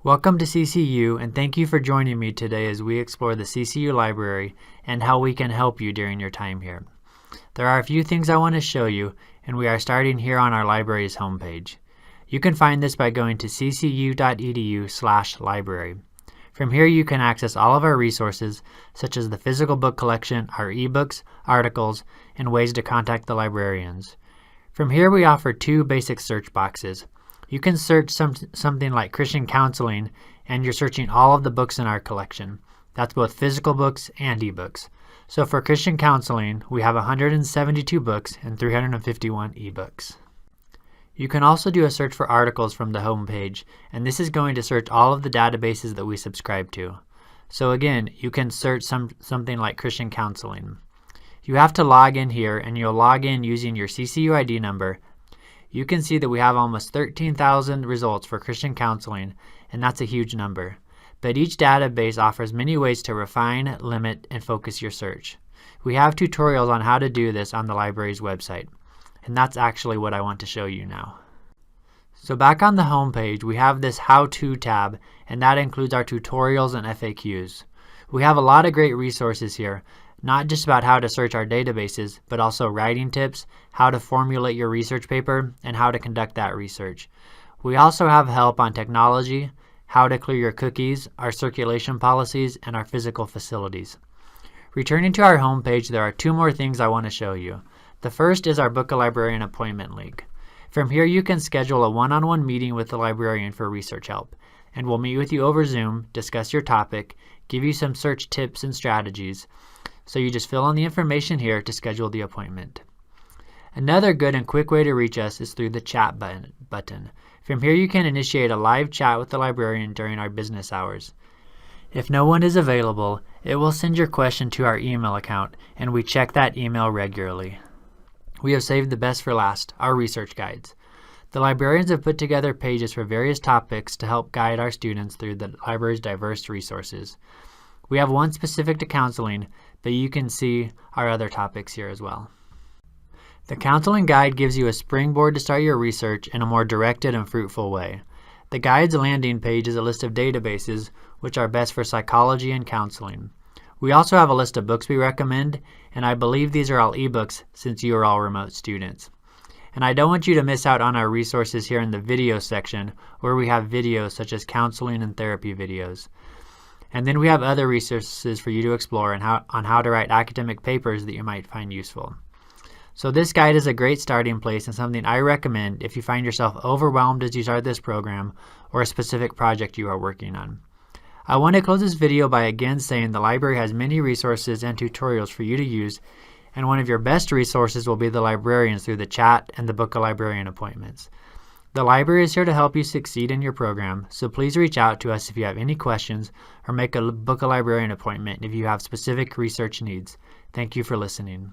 Welcome to CCU, and thank you for joining me today as we explore the CCU library and how we can help you during your time here. There are a few things I want to show you, and we are starting here on our library's homepage. You can find this by going to ccu.edu/library. From here you can access all of our resources, such as the physical book collection, our ebooks, articles, and ways to contact the librarians. From here we offer two basic search boxes. You can search something like Christian counseling, and you're searching all of the books in our collection. That's both physical books and ebooks. So for Christian counseling, we have 172 books and 351 ebooks. You can also do a search for articles from the home page, and this is going to search all of the databases that we subscribe to. So again, you can search something like Christian counseling. You have to log in here, and you'll log in using your CCU ID number. You can see that we have almost 13,000 results for Christian counseling, and that's a huge number. But each database offers many ways to refine, limit, and focus your search. We have tutorials on how to do this on the library's website, and that's actually what I want to show you now. So back on the home page, we have this How To tab, and that includes our tutorials and FAQs. We have a lot of great resources here, not just about how to search our databases, but also writing tips, how to formulate your research paper, and how to conduct that research. We also have help on technology, how to clear your cookies, our circulation policies, and our physical facilities. Returning to our home page, there are two more things I want to show you. The first is our Book a Librarian appointment link. From here you can schedule a one-on-one meeting with the librarian for research help, and we'll meet with you over Zoom, discuss your topic, give you some search tips and strategies. So you just fill in the information here to schedule the appointment. Another good and quick way to reach us is through the chat button. From here you can initiate a live chat with the librarian during our business hours. If no one is available, it will send your question to our email account, and we check that email regularly. We have saved the best for last, our research guides. The librarians have put together pages for various topics to help guide our students through the library's diverse resources. We have one specific to counseling, but you can see our other topics here as well. The counseling guide gives you a springboard to start your research in a more directed and fruitful way. The guide's landing page is a list of databases which are best for psychology and counseling. We also have a list of books we recommend, and I believe these are all ebooks since you are all remote students. And I don't want you to miss out on our resources here in the video section, where we have videos such as counseling and therapy videos. And then we have other resources for you to explore on how to write academic papers that you might find useful. So this guide is a great starting place and something I recommend if you find yourself overwhelmed as you start this program or a specific project you are working on. I want to close this video by again saying the library has many resources and tutorials for you to use, and one of your best resources will be the librarians through the chat and the Book a Librarian appointments. The library is here to help you succeed in your program, so please reach out to us if you have any questions or make a Book a Librarian appointment if you have specific research needs. Thank you for listening.